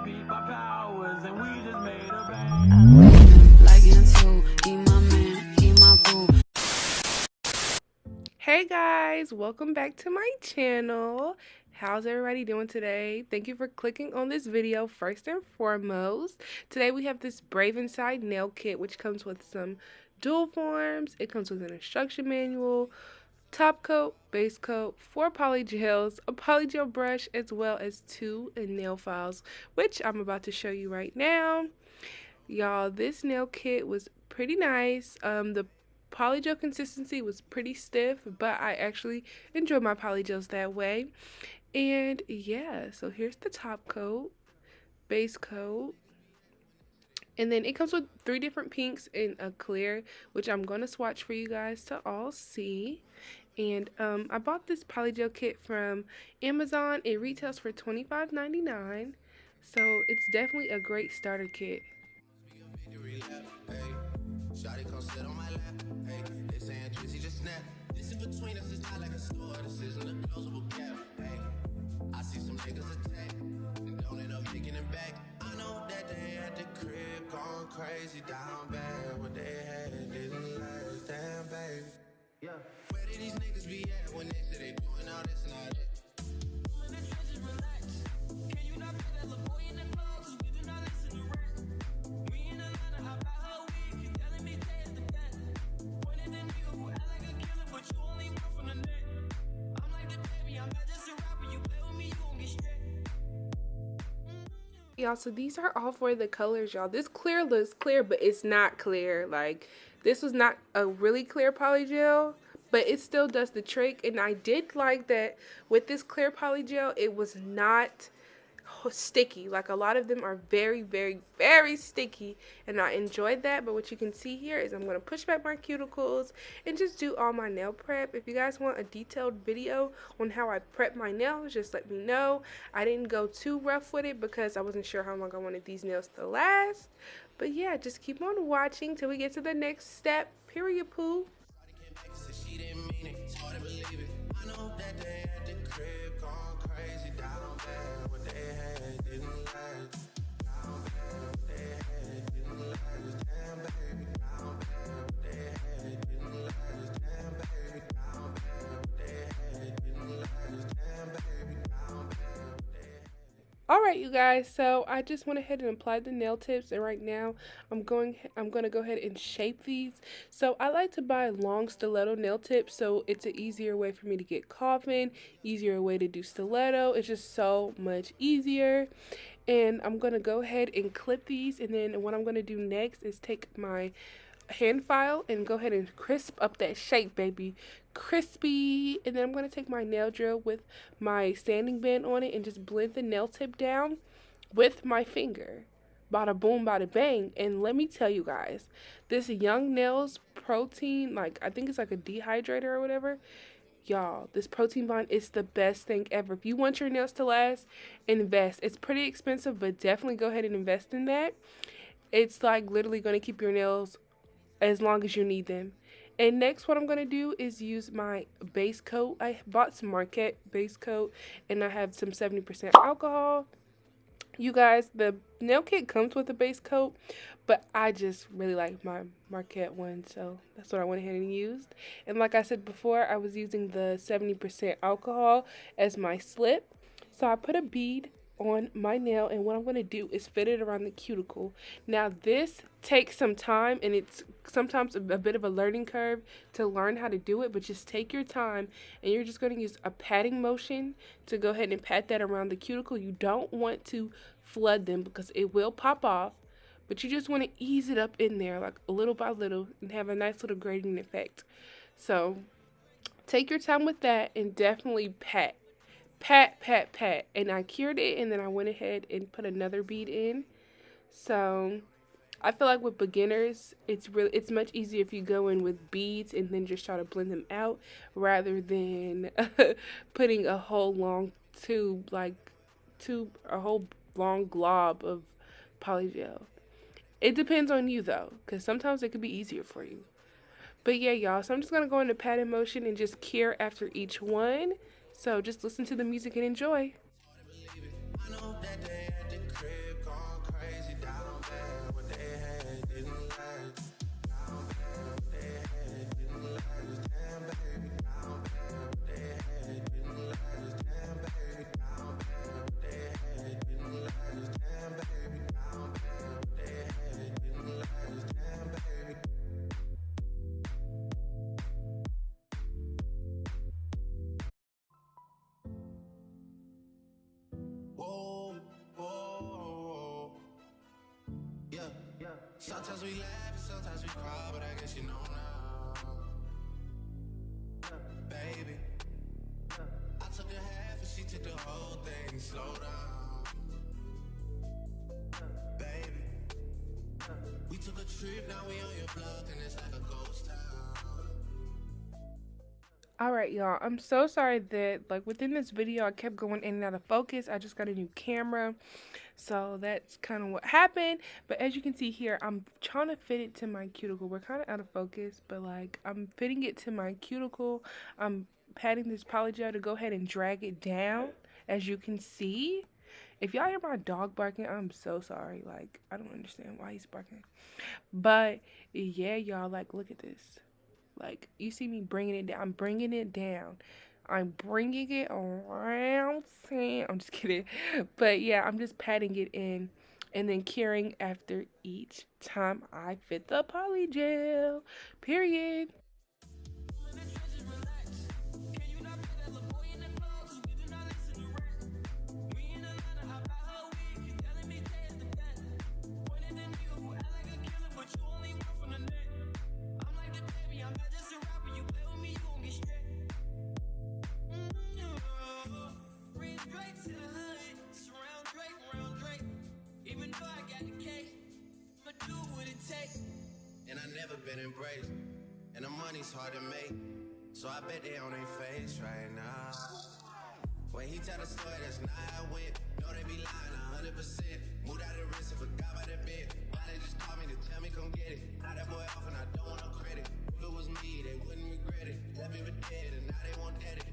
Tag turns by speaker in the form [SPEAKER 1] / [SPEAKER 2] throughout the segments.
[SPEAKER 1] Hey guys, welcome back to my channel. How's everybody doing today? Thank you for clicking on this video first and foremost. Today we have this Brave Inside nail kit, which comes with some dual forms. It comes with an instruction manual, top coat, base coat, 4 polygels, a polygel brush, as well as 2 nail files, which I'm about to show you right now. Y'all, this nail kit was pretty nice. The polygel consistency was pretty stiff, but I actually enjoy my polygels that way. And yeah, so here's the top coat, base coat, and then it comes with 3 different pinks and a clear, which I'm going to swatch for you guys to all see. And I bought this polygel kit from Amazon. It retails for $25.99, so it's definitely a great starter kit. Shawty come sit on my lap. Hey, they saying Drizzy just snap. This is between us, it's not like a store. This isn't a closable gap. Hey, I see some niggas attack and don't end up making it back. I know that they at the crib going crazy down bad. What they had didn't last, damn baby. Yeah. Where did these niggas be at when they say they doing all this and all that? In the trenches, relax. Can you not put that little boy in the club? 'Cause we do not listen to rap. Me in Atlanta, how about her week? You telling me Tay is the best. Pointed the nigga who act like a killer, but you only work from the net. I'm like the baby, I'm not just a rapper. You play with me, you gon' get stripped. Y'all, so these are all for the colors, y'all. This clear looks clear, but it's not clear. Like, this was not a really clear polygel, but it still does the trick. And I did like that with this clear polygel, it was not sticky. Like, a lot of them are very, very, very sticky, and I enjoyed that. But what you can see here is I'm going to push back my cuticles and just do all my nail prep. If you guys want a detailed video on how I prep my nails, just let me know. I didn't go too rough with it because I wasn't sure how long I wanted these nails to last. But yeah, just keep on watching till we get to the next step. Period, poo. Alright, you guys, so I just went ahead and applied the nail tips, and right now I'm going to go ahead and shape these. So I like to buy long stiletto nail tips, so it's an easier way for me to get coffin, easier way to do stiletto. It's just so much easier. And I'm going to go ahead and clip these, and then what I'm going to do next is take my hand file and go ahead and crisp up that shape, baby. Crispy. And then I'm going to take my nail drill with my sanding band on it and just blend the nail tip down with my finger. Bada boom, bada bang. And let me tell you guys, this Young Nails protein, like, I think it's like a dehydrator or whatever. Y'all, this protein bond is the best thing ever. If you want your nails to last, invest. It's pretty expensive, but definitely go ahead and invest in that. It's like literally going to keep your nails as long as you need them. And next, what I'm going to do is use my base coat. I bought some Marquette base coat, and I have some 70% alcohol. You guys, the nail kit comes with a base coat, but I just really like my Marquette one, so that's what I went ahead and used. And like I said before, I was using the 70% alcohol as my slip. So I put a bead on my nail, and what I'm going to do is fit it around the cuticle. Now this takes some time, and it's sometimes a bit of a learning curve to learn how to do it, but just take your time, and you're just going to use a patting motion to go ahead and pat that around the cuticle. You don't want to flood them because it will pop off, but you just want to ease it up in there, like little by little, and have a nice little grading effect. So take your time with that, and definitely pat. And I cured it, and then I went ahead and put another bead in. So I feel like with beginners, it's much easier if you go in with beads and then just try to blend them out rather than putting a whole long a whole long glob of polygel. It depends on you though, because sometimes it could be easier for you. But yeah, y'all, so I'm just going to go into patting motion and just cure after each one. So just listen to the music and enjoy.
[SPEAKER 2] that they at the crib going crazy down bad. What they had didn't last. Down bad, what they had didn't last. Damn baby, down bad, what they had didn't last. Damn baby, down bad, what they had didn't last. Damn baby, down bad, what they had didn't last. Damn baby. Whoa, whoa, yeah. Sometimes we laugh and sometimes we cry, but I guess you know now, baby. I took a half and she took the whole thing. Slow down, baby. We took a trip, now we on your block and it's like a ghost town.
[SPEAKER 1] Alright, y'all, I'm so sorry that, like, within this video, I kept going in and out of focus. I just got a new camera, so that's kind of what happened. But as you can see here, I'm trying to fit it to my cuticle. We're kind of out of focus, but, like, I'm fitting it to my cuticle. I'm patting this polygel to go ahead and drag it down, as you can see. If y'all hear my dog barking, I'm so sorry. Like, I don't understand why he's barking. But, yeah, y'all, like, look at this. Like, you see me bringing it down. I'm bringing it down. I'm bringing it around. I'm just kidding. But yeah, I'm just patting it in and then curing after each time I fit the polygel. Period.
[SPEAKER 2] And I never been embraced, and the money's hard to make, so I bet they on their face right now. When he tell the story, that's not how it went. No, they be lying 100%. Moved out of risk and forgot about that bed. Now they just call me to tell me come get it. Now that boy off and I don't want no credit. If it was me, they wouldn't regret it. Left me for dead and now they want that it.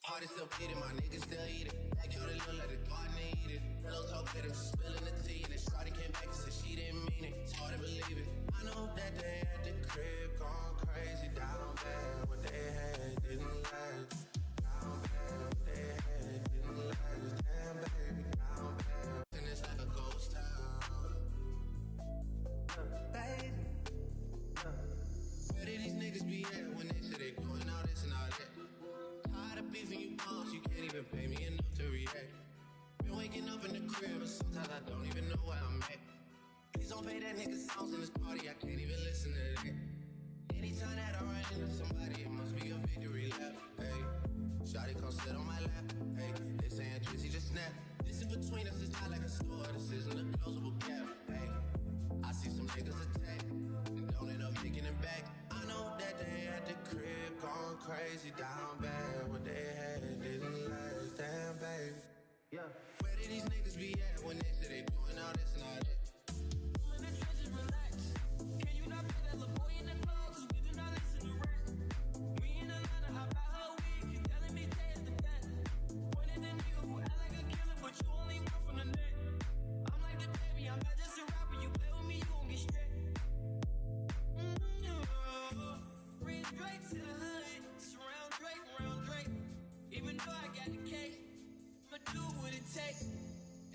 [SPEAKER 2] Party still bleeding, my niggas still eat it. Like yo, they look like the garden, they eat it. Pillows all bitter, spilling the tea. And then Shawty came back and said she didn't mean it. It's hard to believe it. I know that they at the crib going crazy down bad. What they had didn't last. Down bad, what they had didn't last. Damn baby, down bad. And it's like a ghost town. Baby, where did these niggas be at when they say they doing all this and all that? Tired of beefing you bones, you can't even pay me enough to react. Been waking up in the crib and sometimes I don't even know where I'm at. Please don't pay that nigga songs in this party, I can't even listen to that. Anytime that I run into somebody, it must be a victory lap. Hey, Shawty come sit on my lap. Hey, they saying Drizzy just snap. This in between us is not like a store, this isn't a closable gap. Hey, I see some niggas attack and don't end up making it back. I know that they at the crib going crazy down bad. What they had didn't last. Damn baby. Yeah. Where did these niggas be at when they say they doing all this and all that?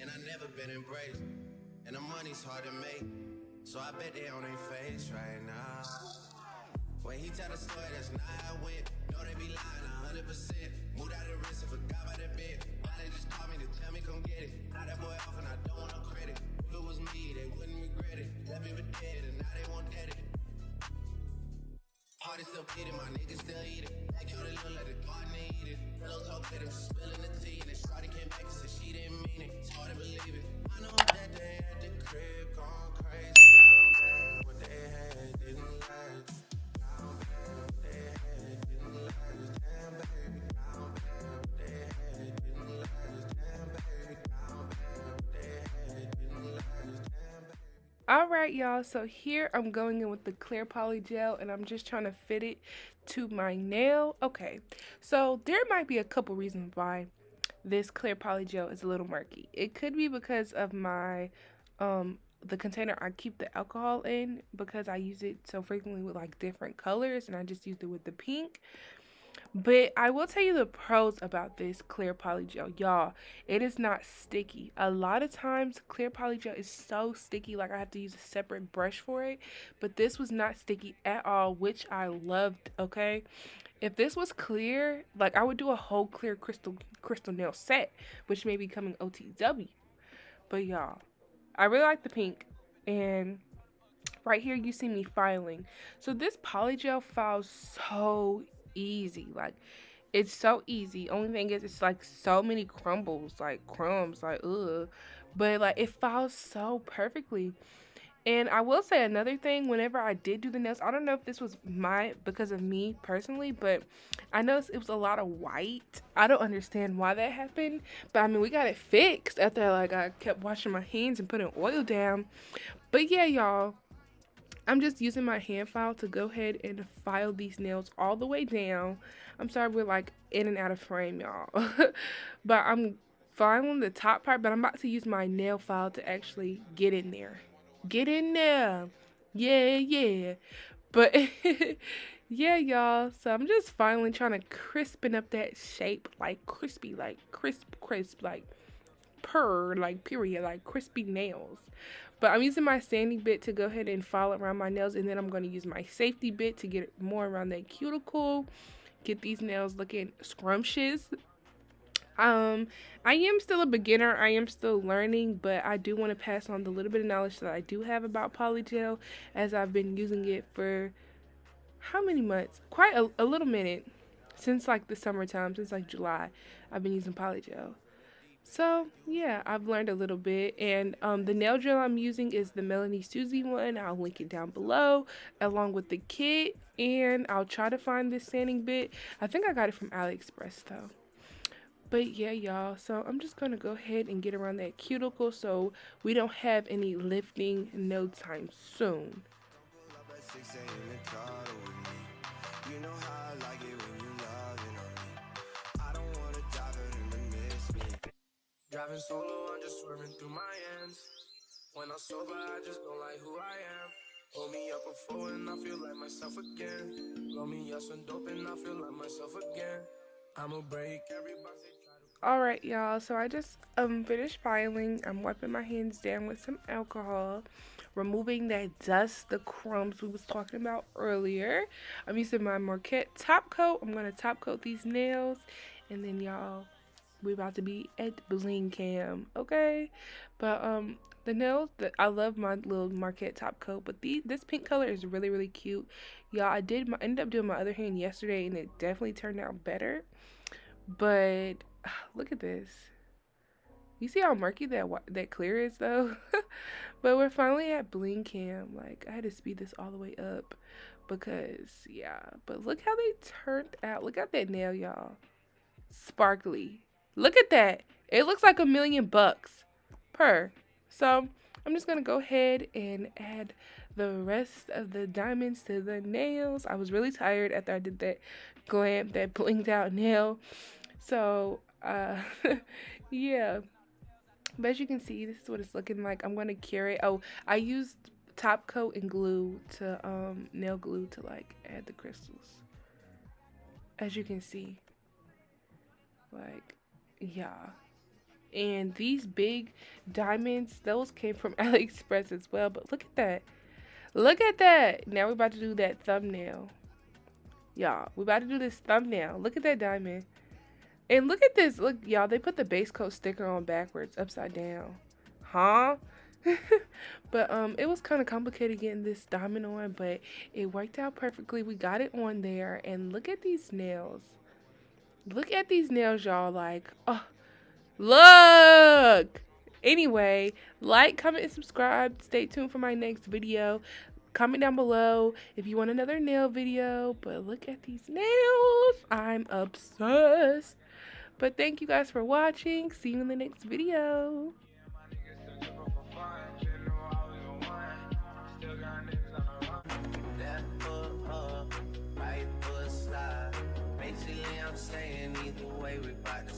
[SPEAKER 2] And I never been embraced, and the money's hard to make, so I bet they on their face right now. When he tell the story, that's not how it went. No, they be lying 100%. Moved out of risk and forgot about that bed. Now they just call me to tell me come get it. Now that boy off and I don't want no credit. If it was me, they wouldn't regret it. Left me for dead and now they want that it. Party still bleeding, my niggas still eat it. Like yo, they look like the garden, they eat it. Pillows all bitter, spilling the tea. And then Shawty came back and said she didn't mean it. It's hard to believe it. I know that they at the crib going crazy down bad. What they had didn't last. Down bad, what they had didn't last. Damn baby, down bad, what they had didn't last. Damn baby, down bad, what they had didn't last. Damn baby.
[SPEAKER 1] Alright, y'all, so here I'm going in with the clear poly gel and I'm just trying to fit it to my nail. Okay, so there might be a couple reasons why this clear polygel is a little murky. It could be because of my the container I keep the alcohol in, because I use it so frequently with like different colors, and I just used it with the pink. But I will tell you the pros about this clear polygel. Y'all, it is not sticky. A lot of times clear polygel is so sticky, like I have to use a separate brush for it. But this was not sticky at all, which I loved, okay? If this was clear, like I would do a whole clear crystal nail set, which may be coming OTW. But y'all, I really like the pink, and right here you see me filing. So this polygel files so easy. Like it's so easy. Only thing is it's like so many crumbles, like crumbs, like ugh. But like it files so perfectly. And I will say another thing, whenever I did do the nails, I don't know if this was because of me personally, but I noticed it was a lot of white. I don't understand why that happened, but I mean, we got it fixed after like I kept washing my hands and putting oil down. But yeah, y'all, I'm just using my hand file to go ahead and file these nails all the way down. I'm sorry we're like in and out of frame, y'all. But I'm filing the top part, but I'm about to use my nail file to actually get in there. Get in there. Yeah, yeah. But yeah, y'all. So I'm just finally trying to crispen up that shape, like crispy, like crisp, like purr, like period, like crispy nails. But I'm using my sanding bit to go ahead and file around my nails, and then I'm going to use my safety bit to get more around that cuticle, get these nails looking scrumptious. I am still a beginner. I am still learning, but I do want to pass on the little bit of knowledge that I do have about polygel, as I've been using it for how many months? Quite a little minute, since like the summertime, since like July. I've been using polygel. So yeah, I've learned a little bit, and the nail drill I'm using is the Melanie Susie one. I'll link it down below, along with the kit, and I'll try to find this sanding bit. I think I got it from AliExpress though. But yeah, y'all, so I'm just gonna go ahead and get around that cuticle so we don't have any lifting no time soon.
[SPEAKER 2] Driving solo, I'm just swerving through my ends. When I'm sober, I just don't like who I am. Hold me up before and I feel like myself again. Roll me up some dope and I feel like myself again. I'ma break every box they try to.
[SPEAKER 1] Alright, y'all, so I just finished filing. I'm wiping my hands down with some alcohol, removing that dust, the crumbs we was talking about earlier. I'm using my Marquette top coat. I'm gonna top coat these nails, and then y'all, we about to be at bling cam, okay? But the nails, that I love my little Marquette top coat, but this pink color is really cute, y'all. Ended up doing my other hand yesterday, and it definitely turned out better. But look at this. You see how murky that clear is though? But we're finally at bling cam. Like I had to speed this all the way up because yeah. But look how they turned out. Look at that nail, y'all. Sparkly. Look at that. It looks like $1,000,000 per. So I'm just gonna go ahead and add the rest of the diamonds to the nails. I was really tired after I did that that blinged out nail. So yeah. But as you can see, this is what it's looking like. I'm gonna cure it. Oh, I used top coat and glue to nail glue to like add the crystals. As you can see. Like, yeah. And these big diamonds, those came from AliExpress as well. But look at that. Look at that. Now we're about to do that thumbnail. Y'all, we're about to do this thumbnail. Look at that diamond. And look at this. Look, y'all, they put the base coat sticker on backwards, upside down. Huh? But it was kind of complicated getting this diamond on, but it worked out perfectly. We got it on there. And look at these nails. Look at these nails, y'all. Like, oh, look. Anyway, like, comment, and subscribe. Stay tuned for my next video. Comment down below if you want another nail video. But look at these nails. I'm obsessed. But thank you guys for watching. See you in the next video.
[SPEAKER 2] Basically, I'm saying either way, we bout to